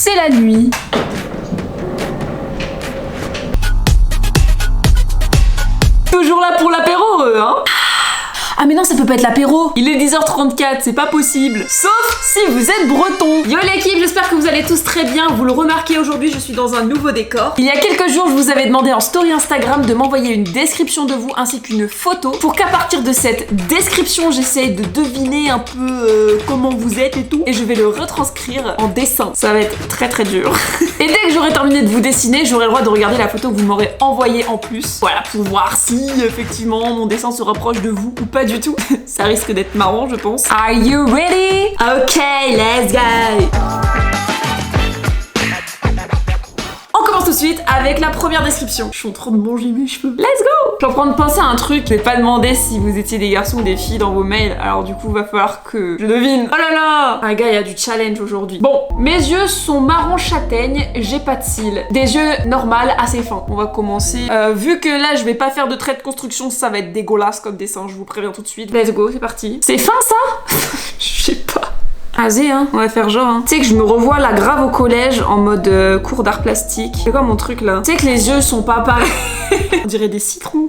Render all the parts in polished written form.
C'est la nuit. Toujours là pour l'apéro, hein? Ah mais non, ça peut pas être l'apéro. Il est 10h34, c'est pas possible. Sauf si vous êtes breton. Yo l'équipe, j'espère que vous allez tous très bien. Vous le remarquez, aujourd'hui je suis dans un nouveau décor. Il y a quelques jours, je vous avais demandé en story Instagram de m'envoyer une description de vous ainsi qu'une photo pour qu'à partir de cette description, j'essaye de deviner un peu comment vous êtes et tout. Et je vais le retranscrire en dessin. Ça va être très très dur. Et dès que j'aurai terminé de vous dessiner, j'aurai le droit de regarder la photo que vous m'aurez envoyée en plus. Voilà, pour voir si effectivement mon dessin se rapproche de vous ou pas du tout. Ça risque d'être marrant, je pense. Are you ready? Ok, let's go! On commence tout de suite avec la première description. Je suis en train de manger mes cheveux. Let's go! Je suis en train de penser à un truc. Je vais pas demander si vous étiez des garçons ou des filles dans vos mails. Alors du coup, va falloir que je devine. Oh là là! Un gars, il y a du challenge aujourd'hui. Bon, mes yeux sont marron châtaigne. J'ai pas de cils. Des yeux normales, assez fins. On va commencer. Vu que là, je vais pas faire de trait de construction, ça va être dégueulasse comme dessin. Je vous préviens tout de suite. Let's go, c'est parti. C'est fin ça? Je sais pas. Vas-y, hein, on va faire genre. Hein. Tu sais que je me revois là grave au collège en mode cours d'art plastique. C'est quoi mon truc là? Tu sais que les yeux sont pas pareils. On dirait des citrons.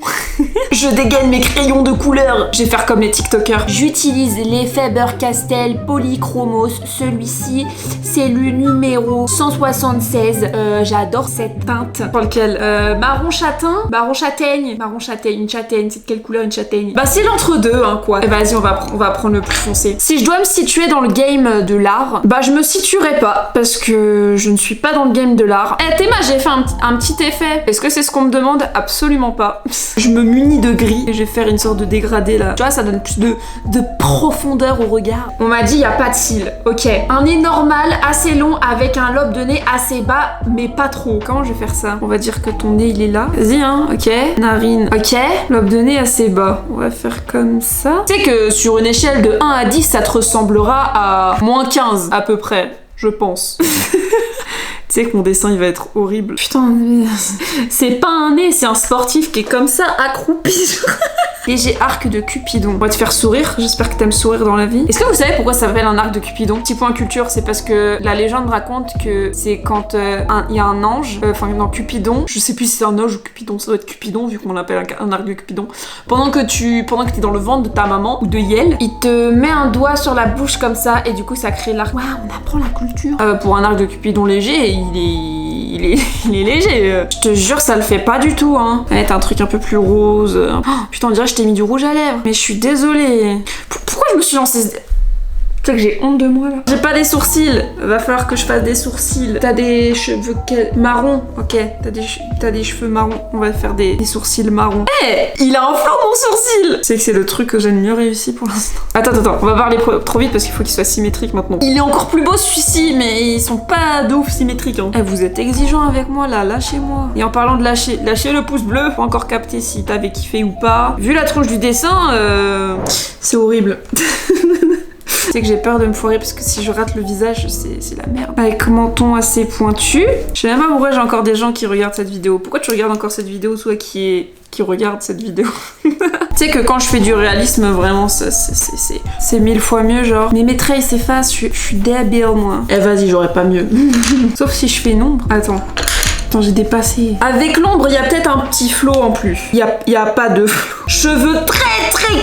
Je dégaine mes crayons de couleur. Je vais faire comme les TikTokers. J'utilise les Faber-Castell Polychromos. Celui-ci, c'est le numéro 176. J'adore cette teinte. Pour lequel marron châtain, marron châtaigne, marron châtaigne, une châtaigne. C'est de quelle couleur une châtaigne? Bah c'est l'entre-deux, hein quoi. Et vas-y, on va prendre le plus foncé. Si je dois me situer dans le game de l'art, bah je me situerai pas parce que je ne suis pas dans le game de l'art. Eh Théma, j'ai fait un petit effet. Est-ce que c'est ce qu'on me demande? Absolument pas. Je me munis de gris et je vais faire une sorte de dégradé là. Tu vois, ça donne plus de profondeur au regard. On m'a dit il y a pas de cils. Ok. Un nez normal, assez long avec un lobe de nez assez bas, mais pas trop. Comment je vais faire ça? On va dire que ton nez il est là. Vas-y hein. Ok. Narine. Ok. Lobe de nez assez bas. On va faire comme ça. Tu sais que sur une échelle de 1 à 10, ça te ressemblera à -15 à peu près, je pense. Tu sais que mon dessin il va être horrible. Putain, c'est pas un nez, c'est un sportif qui est comme ça, accroupi. Léger arc de Cupidon. On va te faire sourire, j'espère que t'aimes sourire dans la vie. Est-ce que vous savez pourquoi ça s'appelle un arc de Cupidon? Petit point culture, c'est parce que la légende raconte que c'est quand il y a un ange, enfin dans Cupidon, je sais plus si c'est un ange ou Cupidon, ça doit être Cupidon vu qu'on l'appelle un arc de Cupidon. Pendant que t'es dans le ventre de ta maman ou de Yel, il te met un doigt sur la bouche comme ça et du coup ça crée l'arc. Waouh, on apprend la culture. Pour un arc de Cupidon léger, il est léger. Je te jure, ça le fait pas du tout, hein. Ouais, t'as un truc un peu plus rose. Oh, putain, on dirait que je t'ai mis du rouge à lèvres. Mais je suis désolée. Pourquoi je me suis lancée... Tu sais que j'ai honte de moi là. J'ai pas des sourcils. Va falloir que je fasse des sourcils. T'as des cheveux marron. Ok, t'as des cheveux marrons. On va faire des sourcils marrons. Hey, il a un flot mon sourcil. C'est que c'est le truc que j'ai le mieux réussi pour l'instant. Attends, on va parler trop vite parce qu'il faut qu'il soit symétrique maintenant. Il est encore plus beau celui-ci, mais ils sont pas de ouf symétriques. Hein. Eh, vous êtes exigeants avec moi là, lâchez-moi. Et en parlant de lâcher le pouce bleu pour encore capter si t'avais kiffé ou pas. Vu la tronche du dessin, c'est horrible. C'est que j'ai peur de me foirer parce que si je rate le visage, c'est la merde. Avec menton assez pointu. Je sais même pas pourquoi j'ai encore des gens qui regardent cette vidéo. Pourquoi tu regardes encore cette vidéo, toi qui regarde cette vidéo? Tu sais que quand je fais du réalisme, vraiment, c'est 1000 fois mieux, genre. Mais mes traits ils s'effacent, je suis débile, moi. Eh vas-y, j'aurais pas mieux. Sauf si je fais nombre. Attends, j'ai dépassé. Avec l'ombre, il y a peut-être un petit flow en plus. Il y a pas de flow. Cheveux très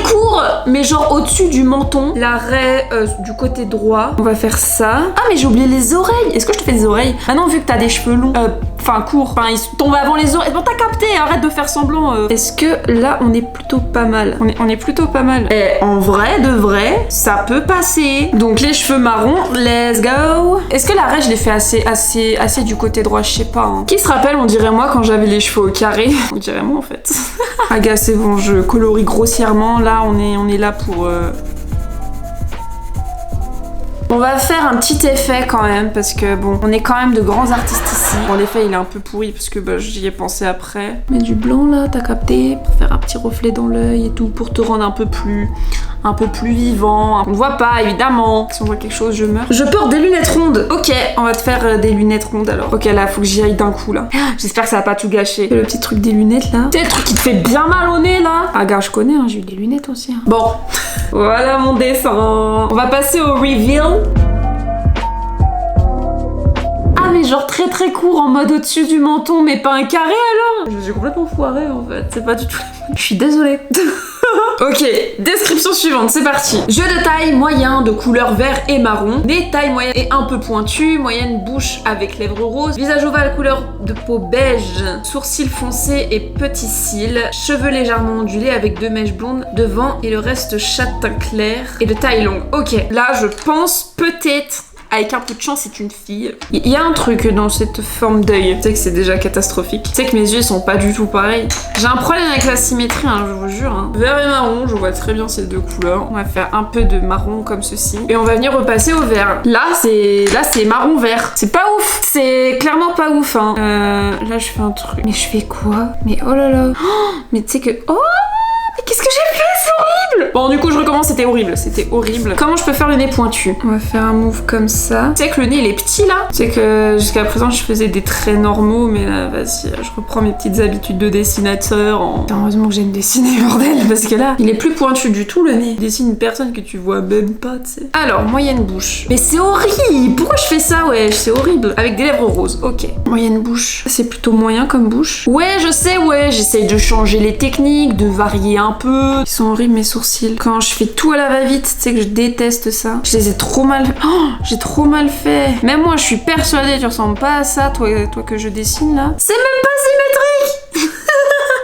courts, mais genre au-dessus du menton. L'arrêt du côté droit. On va faire ça. Ah, mais j'ai oublié les oreilles. Est-ce que je te fais des oreilles? Maintenant, vu que t'as des cheveux longs, enfin courts, enfin ils tombent avant les oreilles. Bon, t'as capté, arrête de faire semblant. Est-ce que là, on est plutôt pas mal? On est plutôt pas mal. Et en vrai, de vrai, ça peut passer. Donc les cheveux marrons, let's go. Est-ce que l'arrêt, je l'ai fait assez du côté droit? Je sais pas. Hein. Qui se rappelle, on dirait moi quand j'avais les cheveux au carré. On dirait moi en fait. Ah gars, c'est bon, je colorie grossièrement. Là, on est là pour... On va faire un petit effet quand même parce que bon, on est quand même de grands artistes ici. Bon, l'effet il est un peu pourri parce que bah, j'y ai pensé après. Mais du blanc là, t'as capté, pour faire un petit reflet dans l'œil et tout, pour te rendre un peu plus vivant. On ne voit pas évidemment. Si on voit quelque chose, je meurs. Je porte des lunettes rondes. Ok, on va te faire des lunettes rondes alors. Ok, là, faut que j'y aille d'un coup là. J'espère que ça va pas tout gâcher. Le petit truc des lunettes là. C'est le truc qui te fait bien mal au nez là. Ah gars, je connais, hein, j'ai eu des lunettes aussi. Hein. Bon, voilà mon dessin. On va passer au reveal. genre très très court en mode au-dessus du menton, mais pas un carré alors. Je me suis complètement foirée en fait, c'est pas du tout la mode. Je suis désolée. Ok, description suivante, c'est parti. Jeu de taille moyen de couleur vert et marron, nez taille moyenne et un peu pointu, moyenne bouche avec lèvres roses, visage ovale couleur de peau beige, sourcils foncés et petits cils, cheveux légèrement ondulés avec 2 mèches blondes devant et le reste châtain clair et de taille longue. Ok, là je pense peut-être avec un peu de chance, c'est une fille. Il y a un truc dans cette forme d'œil. Tu sais que c'est déjà catastrophique. Tu sais que mes yeux sont pas du tout pareils. J'ai un problème avec la symétrie, hein, je vous jure. Hein. Vert et marron, je vois très bien ces 2 couleurs. On va faire un peu de marron comme ceci. Et on va venir repasser au vert. Là, c'est marron-vert. C'est pas ouf. C'est clairement pas ouf. Hein. Là, je fais un truc. Mais je fais quoi? Mais oh là là. Oh, mais tu sais que... Oh, mais qu'est-ce que j'ai fait? C'est horrible! Bon, du coup, je recommence, c'était horrible. C'était horrible. Comment je peux faire le nez pointu? On va faire un move comme ça. Tu sais que le nez, il est petit, là? Tu sais que jusqu'à présent, je faisais des traits normaux, mais là, vas-y, je reprends mes petites habitudes de dessinateur en... Heureusement que j'aime dessiner, bordel, parce que là, il est plus pointu du tout, le nez. Il dessine une personne que tu vois même pas, tu sais. Alors, moyenne bouche. Mais c'est horrible! Pourquoi je fais ça, ouais? C'est horrible. Avec des lèvres roses, ok. Moyenne bouche. C'est plutôt moyen comme bouche. Ouais, je sais, ouais. J'essaye de changer les techniques, de varier un peu. Ils sont horribles, mes sourcils. Quand je fais tout à la va-vite, tu sais que je déteste ça. Je les ai trop mal... Oh, j'ai trop mal fait. Même moi, je suis persuadée, tu ressembles pas à ça, toi que je dessine, là. C'est même pas symétrique.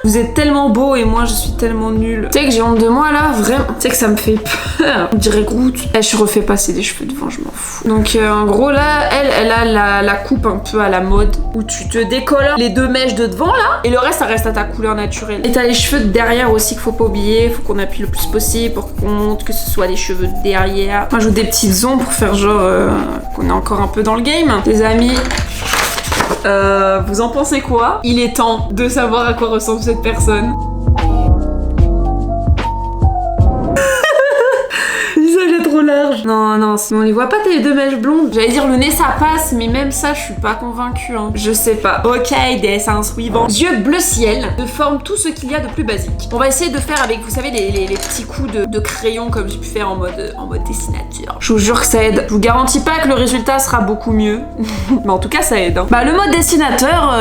Vous êtes tellement beau et moi je suis tellement nulle. Tu sais que j'ai honte de moi là, vraiment. Tu sais que ça me fait peur. On dirait Groot. Je refais passer des cheveux devant, je m'en fous. Donc en gros là, elle a la coupe un peu à la mode où tu te décolores les 2 mèches de devant là et le reste ça reste à ta couleur naturelle. Et t'as les cheveux de derrière aussi qu'il faut pas oublier. Faut qu'on appuie le plus possible pour qu'on montre que ce soit les cheveux de derrière. Moi je joue des petites ombres pour faire genre qu'on est encore un peu dans le game. Les amis. Vous en pensez quoi? Il est temps de savoir à quoi ressemble cette personne. Trop large. Non, non, sinon on les voit pas tes 2 mèches blondes. J'allais dire le nez ça passe, mais même ça je suis pas convaincue. Hein. Je sais pas. Ok, dessin suivant. Yeux bleu ciel de forme tout ce qu'il y a de plus basique. On va essayer de faire avec, vous savez, les petits coups de crayon comme j'ai pu faire en mode dessinateur. Je vous jure que ça aide. Je vous garantis pas que le résultat sera beaucoup mieux. Mais en tout cas ça aide. Hein. Bah le mode dessinateur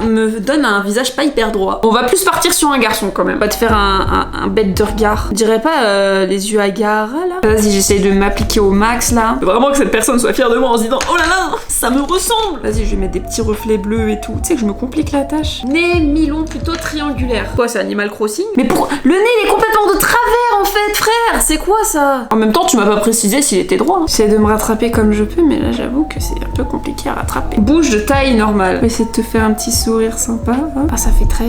me donne un visage pas hyper droit. On va plus partir sur un garçon quand même. On va te faire un bête de regard. Je dirais pas les yeux hagards là. Vas-y, j'essaye de m'appliquer au max là. Vraiment que cette personne soit fière de moi en se disant oh là là, ça me ressemble. Vas-y, je vais mettre des petits reflets bleus et tout. Tu sais que je me complique la tâche. Nez mi-long plutôt triangulaire. Quoi, c'est Animal Crossing? Mais pour le nez il est complètement de travers en fait, frère. C'est quoi ça? En même temps, tu m'as pas précisé s'il était droit. Hein. J'essaie de me rattraper comme je peux, mais là j'avoue que c'est un peu compliqué à rattraper. Bouche de taille normale. Je vais essayer de te faire un petit sourire sympa. Hein. Ah, ça fait très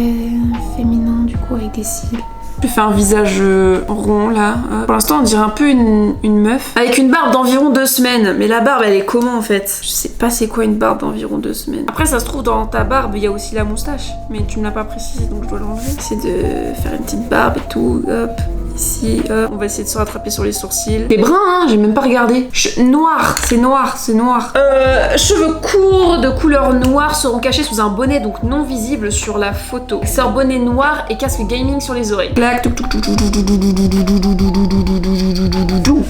féminin du coup avec des cils. Je fais un visage rond là. Pour l'instant on dirait un peu une meuf. Avec une barbe d'environ 2 semaines. Mais la barbe elle est comment en fait? Je sais pas c'est quoi une barbe d'environ 2 semaines. Après ça se trouve dans ta barbe il y a aussi la moustache. Mais tu me l'as pas précisé donc je dois l'enlever. J'essaie de faire une petite barbe et tout. Hop. Ici, on va essayer de se rattraper sur les sourcils. C'est brun, hein, j'ai même pas regardé. Noir, c'est noir, c'est noir. Cheveux courts de couleur noire seront cachés sous un bonnet donc non visible sur la photo. Sort bonnet noir et casque gaming sur les oreilles. Clac,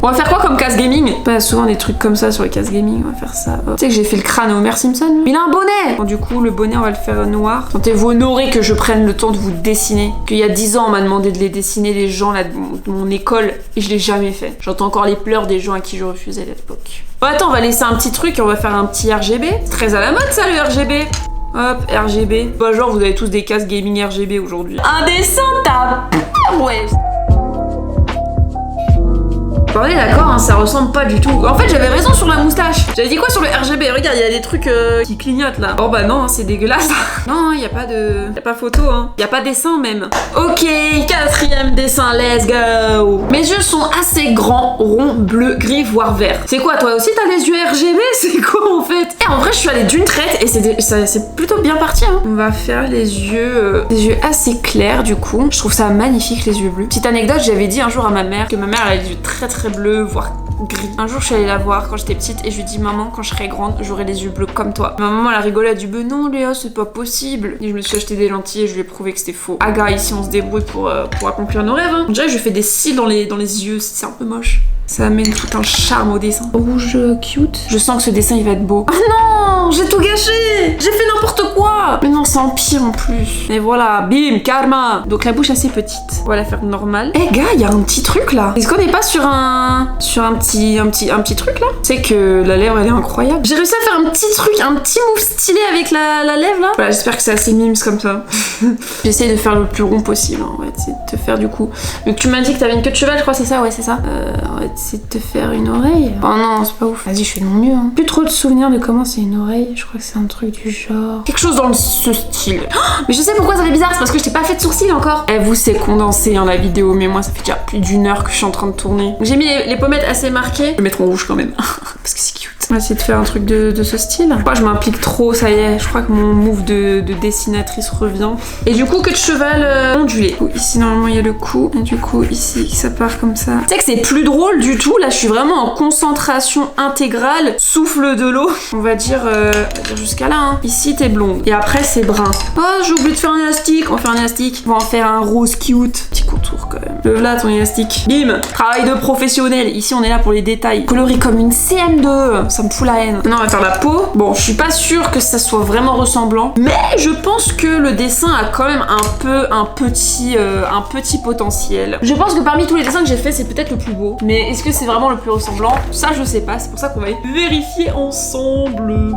on va faire quoi comme casque gaming? Pas souvent des trucs comme ça sur les casques gaming, on va faire ça. Tu sais que j'ai fait le crâne à Homer Simpson. Il a un bonnet! Bon, du coup, le bonnet, on va le faire noir. Sentez-vous honoré que je prenne le temps de vous dessiner. Qu'il y a 10 ans, on m'a demandé de les dessiner, les gens là de mon école, et je l'ai jamais fait. J'entends encore les pleurs des gens à qui je refusais à l'époque. Bon, attends, on va laisser un petit truc et on va faire un petit RGB. C'est très à la mode ça, le RGB. Hop, RGB. Bah, genre, vous avez tous des casques gaming RGB aujourd'hui. Un dessin, t'as... Ouais. Parlez d'accord, hein, ça ressemble pas du tout. En fait, j'avais raison sur la moustache. J'avais dit quoi sur le RGB? Regarde, il y a des trucs qui clignotent là. Oh bah non, c'est dégueulasse. Non, il y a pas de... Y a pas photo, hein. Y a pas dessin même. Ok, 4e dessin, let's go. Mes yeux sont assez grands, ronds, bleus, gris, voire verts. C'est quoi, toi aussi t'as les yeux RGB? C'est quoi en fait? Et en vrai, je suis allée d'une traite et c'est plutôt bien parti, hein. On va faire les yeux assez clairs du coup. Je trouve ça magnifique les yeux bleus. Petite anecdote, j'avais dit un jour à ma mère que ma mère elle a les yeux très bleu, voire gris. Un jour, je suis allée la voir quand j'étais petite et je lui ai dit maman, quand je serai grande, j'aurai les yeux bleus comme toi. Ma maman, elle a rigolé, elle a dit bah non, Léa, c'est pas possible. Et je me suis acheté des lentilles et je lui ai prouvé que c'était faux. Ah gars, ici, on se débrouille pour accomplir nos rêves. Hein. On dirait que je fais des cils dans les yeux, c'est un peu moche. Ça amène tout un charme au dessin. Rouge cute. Je sens que ce dessin il va être beau. Oh non, j'ai tout gâché. J'ai fait n'importe quoi. Mais non, c'est empire en plus. Et voilà, bim, karma. Donc la bouche assez petite. On va la faire normale. Eh gars, il y a un petit truc là. Est-ce qu'on n'est pas sur un petit truc là? Tu sais que la lèvre elle est incroyable. J'ai réussi à faire un petit truc, un petit move stylé avec la lèvre là. Voilà, j'espère que c'est assez mimes comme ça. J'essaie de faire le plus rond possible. On va essayer de te faire du coup. Donc tu m'as dit que t'avais une queue de cheval, je crois, c'est ça? Ouais, c'est ça. On va essayer de te faire une oreille. Oh non, c'est pas ouf. Vas-y, je fais de mon mieux. Hein. Plus trop de souvenirs de comment c'est une oreille. Je crois que c'est un truc du genre. Quelque chose dans ce style. Oh, mais je sais pourquoi ça fait bizarre, c'est parce que je t'ai pas fait de sourcils encore. Eh, vous, c'est condensé hein, la vidéo, mais moi, ça fait déjà plus d'1 heure que je suis en train de tourner. J'ai mis les pommettes assez marquées. Je vais mettre en rouge quand même. Parce que c'est cute. On va essayer de faire un truc de ce style. Je crois que je m'implique trop, ça y est. Je crois que mon move de dessinatrice revient. Et du coup, queue de cheval ondulée. Ici, normalement, il y a le cou. Et du coup, ici, ça part comme ça. Tu sais que c'est plus drôle du tout. Là, je suis vraiment en concentration intégrale. Souffle de l'eau. On va dire jusqu'à là. Hein. Ici, t'es blonde. Et après, c'est brun. Oh, j'ai oublié de faire un élastique. On va faire un élastique. On va en faire un rose cute. Petit contour quand même. Le là, ton élastique. Bim. Travail de professionnel. Ici, on est là pour les détails. Coloré comme une CM2. Ça me fout la haine. Maintenant, on va faire la peau. Bon, je suis pas sûre que ça soit vraiment ressemblant. Mais je pense que le dessin a quand même un petit potentiel. Je pense que parmi tous les dessins que j'ai fait, c'est peut-être le plus beau. Mais est-ce que c'est vraiment le plus ressemblant? Ça, je sais pas. C'est pour ça qu'on va vérifier ensemble.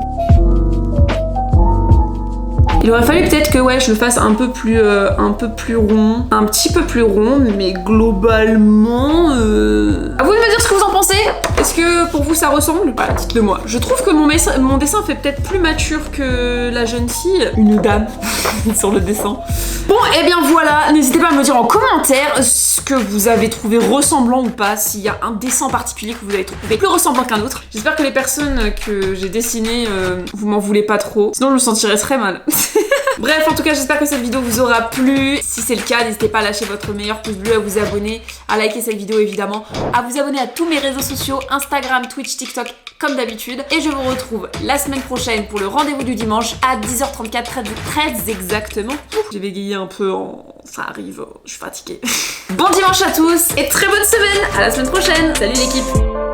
Il aurait fallu peut-être que ouais, je le fasse un peu plus rond. Un petit peu plus rond, mais globalement... À vous de me dire ce que vous en pensez. Est-ce que pour vous ça ressemble? Voilà, dites-le moi. Je trouve que mon dessin fait peut-être plus mature que la jeune fille. Une dame sur le dessin. Bon, et bien voilà. N'hésitez pas à me dire en commentaire ce que vous avez trouvé ressemblant ou pas. S'il y a un dessin en particulier que vous avez trouvé plus ressemblant qu'un autre. J'espère que les personnes que j'ai dessinées, vous m'en voulez pas trop. Sinon je me sentirais très mal. Bref, en tout cas, j'espère que cette vidéo vous aura plu. Si c'est le cas, n'hésitez pas à lâcher votre meilleur pouce bleu, à vous abonner, à liker cette vidéo évidemment, à vous abonner à tous mes réseaux sociaux, Instagram, Twitch, TikTok, comme d'habitude. Et je vous retrouve la semaine prochaine pour le rendez-vous du dimanche à 10h34, très exactement. J'ai bégayé un peu ça arrive, je suis fatiguée. Bon dimanche à tous et très bonne semaine. À la semaine prochaine. Salut l'équipe.